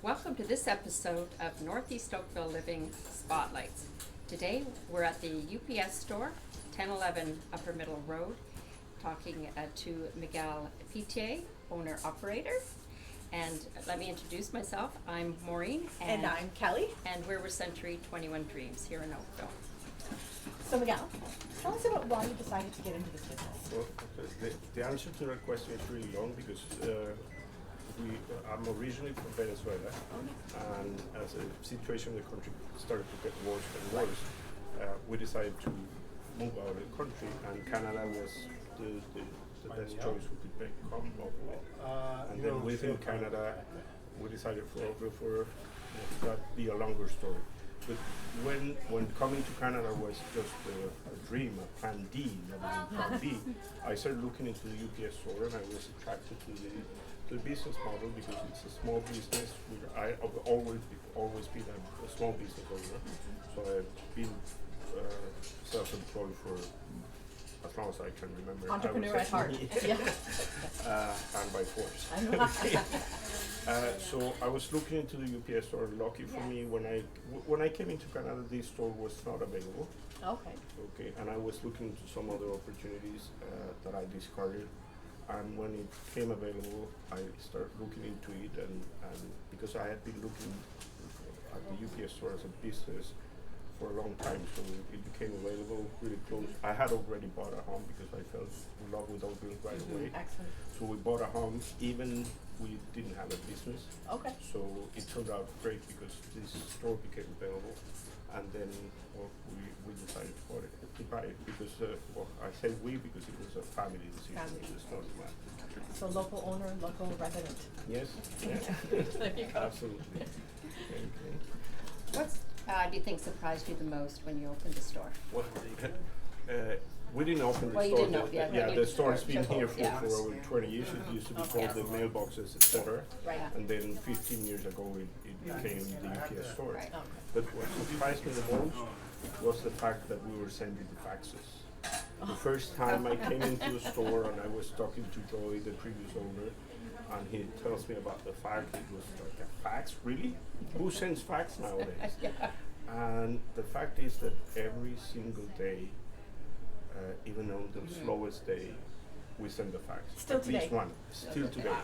Welcome to this episode of Northeast Oakville Living Spotlights. Today we're at the UPS store, 1011 Upper Middle Road, talking to Miguel Pitié, owner-operator. And let me introduce myself. I'm Maureen. And I'm Kelly. And we're with Century 21 Dreams here in Oakville. So Miguel, tell us about why you decided to get into this business. Well, the answer to that question is really long because I'm originally from Venezuela, and as the situation in the country started to get worse and worse, we decided to move out of the country, and Canada was the best choice we could make come up with. And then within Canada, we decided for that be a longer story. But when coming to Canada was just a dream, a plan D, never plan B, I started looking into the UPS store, and I was attracted to the business model because it's a small business. I've always been a small business owner, so I've been self-employed for as long as I can remember. Entrepreneur at heart. Yeah. And by force. So I was looking into the UPS store. Lucky for me, when I came into Canada, this store was not available. Okay, and I was looking into some other opportunities that I discarded. And when it came available, I started looking into it, and because I had been looking at the UPS store as a business for a long time, so it became available really close. I had already bought a home because I fell in love with Oakville right away. Excellent. So we bought a home even we didn't have a business. Okay. So it turned out great because this store became available, and then we decided to buy it because I say we because it was a family decision. It was not mine. So local owner, local resident. Yes. There you go. Absolutely. Okay. What do you think surprised you the most when you opened the store? Well, we didn't open the Well, you store. didn't open, yeah, The store's been sure. here for Yeah. over 20 years. It used to be called the mailboxes, etc. Right. And then 15 years ago, it became the UPS store. Right. Okay. But what surprised me the most was the fact that we were sending the faxes. The first time I came into the store and I was talking to Joey, the previous owner, and he tells me about the fax. It was like, a fax? Really? Who sends fax nowadays? Yeah. And the fact is that every single day, even on the slowest day, we send the fax. Still at today? least one. Still today.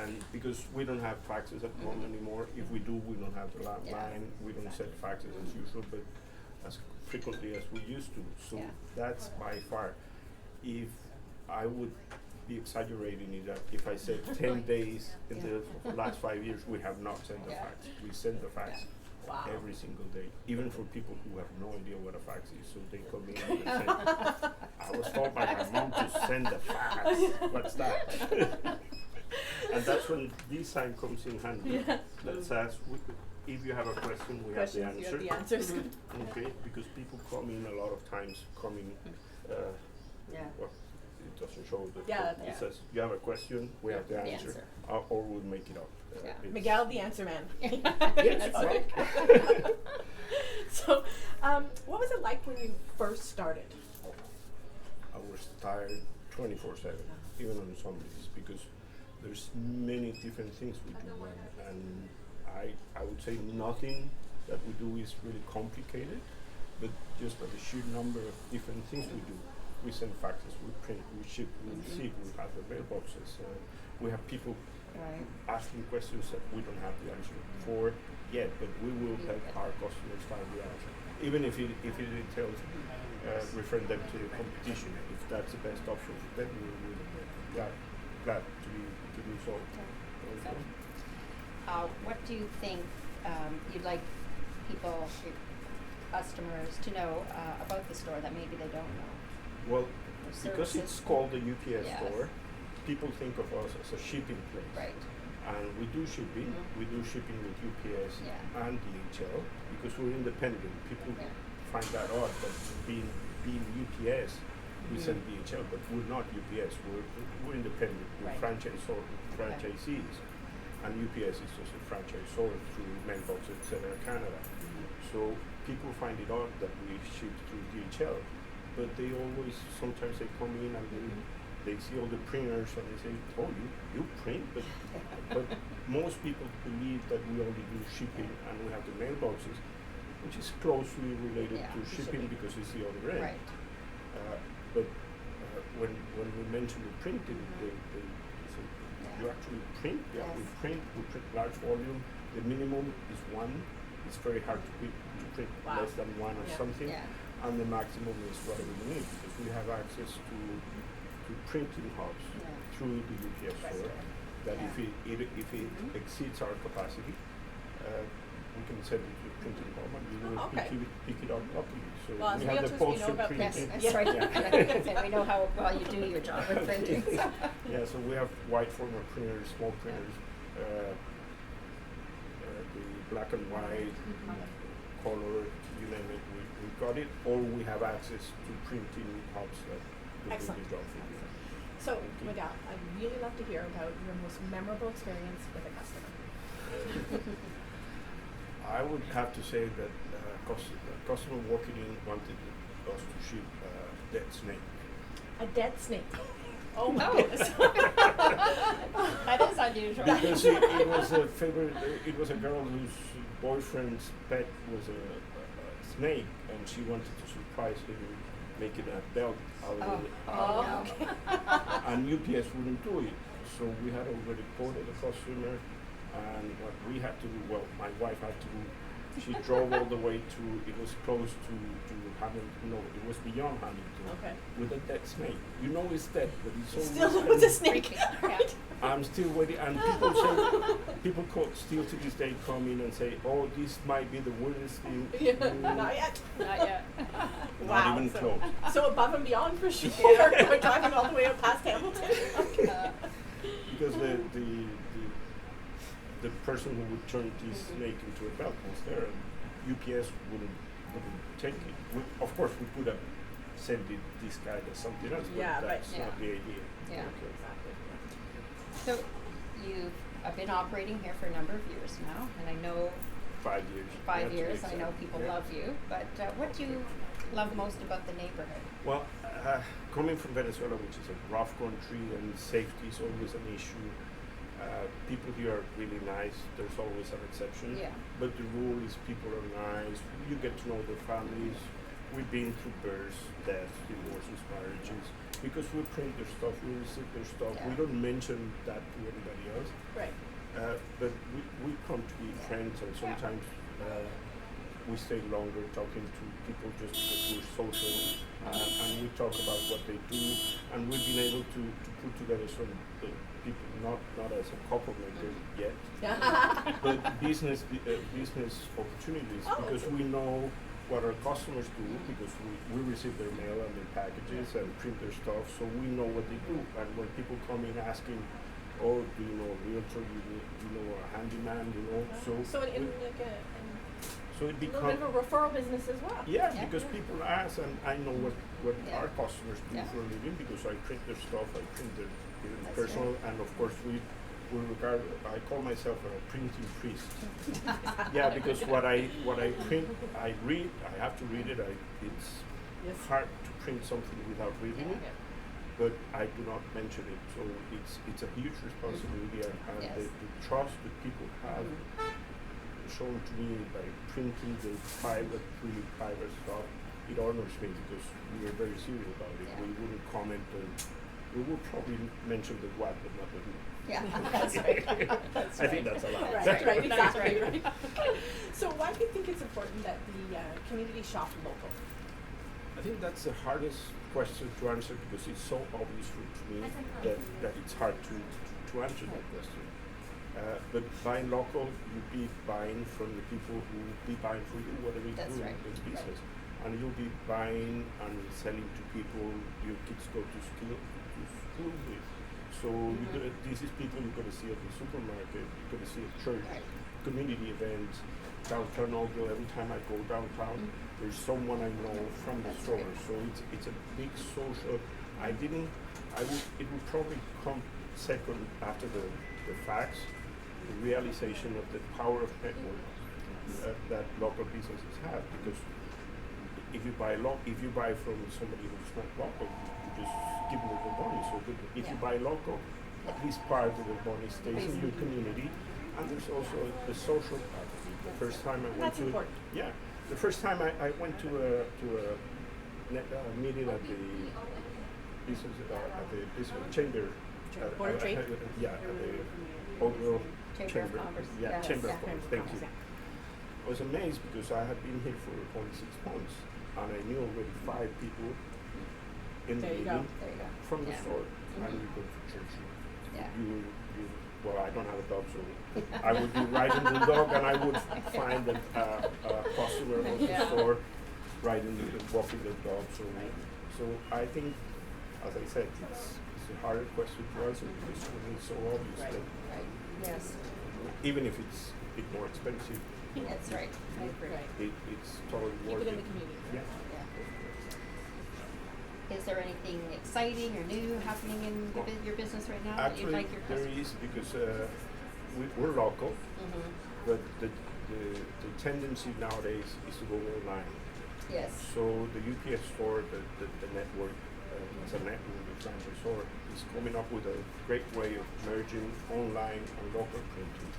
And because we don't have faxes at home anymore, if we do, we don't have the landline. We don't send faxes as usual, but as frequently as we used to. So that's by far. If I would be exaggerating it, if I said 10 days in the last 5 years, we have not sent the fax. We send the fax. Wow. Every single day, even for people who have no idea what a fax is, so they come in and they say, I was told by my mom to send a fax. What's that? And that's when this sign comes in handy. That says, if you have a question, we have the answer. You have the answers. Okay, because people come in a lot of times, well, it doesn't show the it says, you have a question, we have the answer. Or we'll make it up. Miguel, the answer man. Yes, right. So, what was it like when you first started? I was tired 24/7, even on Sundays, because there's many different things we do, and I would say nothing that we do is really complicated, but just by the sheer number of different things we do. We send faxes, we print, we ship, we receive, we have the mailboxes, we have people asking questions that we don't have the answer for yet, but we will help our customers find the answer. Even if it entails referring them to the competition, if that's the best option for them, we will be glad to do so. What do you think you'd like people, your customers, to know about the store that maybe they don't know? Well, because it's called the UPS store, people think of us as a shipping place. Right. And we do shipping. We do shipping with UPS and DHL because we're independent. People find that odd, but being UPS, we send DHL, but we're not UPS. We're independent. We're franchisees, and UPS is just a franchise sold through Mailbox, etc. Canada. So people find it odd that we ship through DHL, but they always sometimes they come in and they see all the printers and they say, oh, you print, but most people believe that we only do shipping and we have the mailboxes, which is closely related Yeah, to to shipping shipping. because it's the other end. Right. But when we mention the printing, they say, you actually print? Yeah, we Yes. print large volume. The minimum is one. It's very hard to print Wow. less than one or Yeah. something. Yeah. And the maximum is whatever we need because we have access to printing hubs Yeah. through the UPS store. That Yeah. if it exceeds our capacity, we can send it to the printing hub and we will Okay. pick it up locally. So Well, as we have the realtors, we know poster about Yes, printing. that's Yeah. right. Yeah. And we know how well you do your job with printing. So. Yeah, so we have wide format printers, small printers, the black and white, color, you name it, we got it, or we have access to printing hubs that will do Excellent. the job for you. So, Miguel, I'd really love to hear about your most memorable experience with a customer. I would have to say that customer walking in wanted us to ship dead snake. A dead snake. Oh my Oh. goodness. That is unusual. Because it was a favorite, it was a girl whose boyfriend's pet was a snake, and she wanted to surprise him, making a belt out of it. Oh, Oh, no. And UPS wouldn't do it. So we had already quoted the customer, and what we had to do, well, my wife had to do, she drove all the way to, it was close to Hamilton, no, it was beyond Hamilton, Okay. with a dead snake. You know it's dead, but it's always Still with a snake. Freaking, Right. I'm still waiting, and people still to this day come in and say, oh, this might be the weirdest thing. Yeah, Mm, not yet. Not yet. Not even so, close. So above and beyond for sure. Yeah. We're driving all the way up past Hamilton. Okay. Because the person who would turn this snake into a belt was there, and UPS wouldn't take it. Of course, we could have sent it this guy as something else, but Yeah, that's right. not Yeah. the idea. Yeah. Okay. Exactly. So you have been operating here for a number of years now, and I know 5 years. 5 Yeah, to be years, I exact. know people Yeah. love you, but what do you love most about the neighborhood? Well, coming from Venezuela, which is a rough country and safety is always an issue, people here are really nice. There's always an exception. Yeah. But the rule is people are nice. You get to know their families. We've been through births, deaths, divorces, marriages. Because we print their stuff, we receive their stuff. Yeah. We don't mention that to anybody else. Right. But we come to be friends, and sometimes we stay longer talking to people just because we're social, and we talk about what they do, and we've been able to put together some people, not as a couple maker yet, but business opportunities, Oh, because okay. we know what our customers do, because we receive their mail and their packages and print their stuff, so we know what they do. And when people come in asking, oh, do you know a realtor, do you know a handyman, so in we- like so it a little becomes bit of a referral business as well. yeah, Yeah. because people ask, and I know what Yeah. our customers do Yeah. for a living, because I print their stuff, I print their That's personal, and of course we regard. I call myself a printing priest. Yeah, because what I print, I read. I have to read it. It's Yes. hard to print something without reading it, but I do not mention it. So it's a huge responsibility, and Yes. the trust that people have shown to me by printing the really private stuff, it honors me because we are very serious about it. Yeah. We wouldn't comment, and we would probably mention the what, but not the who. Yeah, that's right. That's I think right. that's allowed. Right, right, That's exactly, right. right. So why do you think it's important that the community shop local? I think that's the hardest question to answer because it's so obvious to me that it's hard to answer that question. But buying local, you'll be buying from the people who be buying for you, whatever you That's do right. in business. And you'll be buying and selling to people your kids go to school with. So this is people you're going to see at the supermarket, you're going to see at church, Right. community events, downtown Oakville. Every time I go downtown, there's someone I know from the That's store. right. So it's a big social. It would probably come second after the facts, the realization of the power of network that local businesses have. Because if you buy from somebody who's not local, you just give them the money. So that if you Yeah. buy local, at least part of the money stays in your community. And there's also the social part of it. The first time I went That's to important. yeah, the first time I went to a meeting at the business chamber. Board of Trade? Yeah, at the Oakville Chamber of Commerce. Yeah, Yes, Chamber yeah. of Commerce. Thank you. I was amazed because I had been here for only 6 months, and I knew already 5 people in There the you go. meeting There you go. from the Yeah. store. Mhm. And we go to church. Yeah. Well, I don't have a dog, so I would be riding the dog, and I would find a customer at the Yeah. store walking the dog. So I think, as I said, it's a harder question to answer because it's so obvious Right. that Right, yes, even if it's a bit more expensive, that's right, I agree. Right. it's totally Keep worth it in it. the community. Yeah. Yeah. Is there anything exciting or new happening in your business right now that you'd Actually, like your there customers? is because we're local, Mhm. but the tendency nowadays is to go online. Yes, So the UPS store, the network, as a network, the franchise store, is coming up with a great way of merging online and local printing.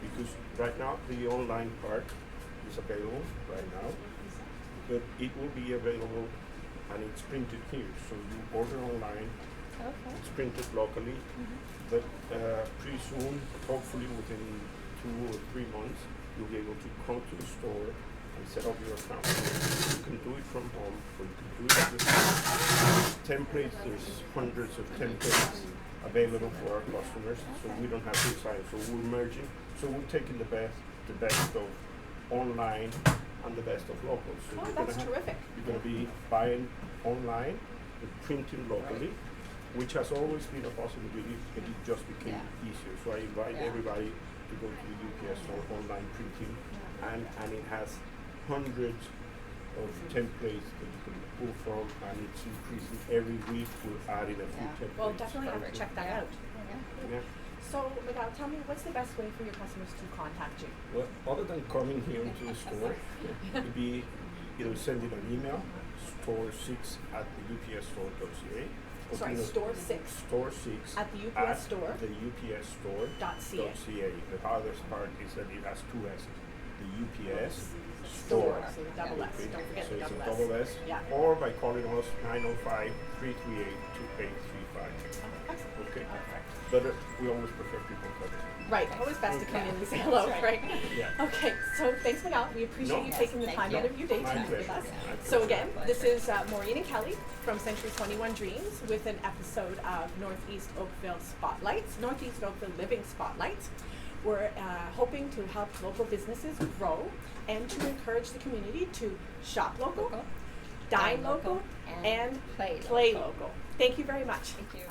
Because right now, the online part is available right now, but it will be available and it's printed here. So you order online, Okay. it's printed locally, but pretty soon, hopefully within 2 or 3 months, you'll be able to come to the store and set up your account. You can do it from home, or you can do it with templates. There's hundreds of templates available for our customers, so we don't have to sign. So we're merging. So we're taking the best of online and the best of local. So Oh, you're that's gonna terrific. You're going to be buying online and printing locally, which has always been a possibility, but it just became Yeah. easier. So I invite Yeah. everybody to go to the UPS store online printing, and it has hundreds of templates that you can pull from, and it's increasing every week. We're adding a few Yeah. templates. Well, definitely have to check that out. yeah. Yeah. So, Miguel, tell me, what's the best way for your customers to contact you? Well, other than coming here into the store, it'd be either sending an email, store6@theupsstore.ca. or Sorry, either store 6 store6 at the UPS store. the UPS .ca. store.ca. The hardest part is that it has 2 S's. The UPS Store, so the double S. Okay, Don't forget so the it's a double S. double S. Yeah. Or by calling us 905-338-2835. Excellent. Okay. Perfect. But we always prefer people coming. Right, always best to come in and say hello, That's right? right. Yeah. Okay, so thanks, Miguel. We appreciate No. you Yes, taking the thank time you. out of your day My to meet with pleasure. us. My So pleasure. again, this is Maureen and Kelly from Century 21 Dreams with an episode of Northeast Oakville Spotlights, Northeast Oakville Living Spotlights. We're hoping to help local businesses grow and to encourage the community to shop local, Local, dine local, and play play local. local. Thank you very much. Thank you.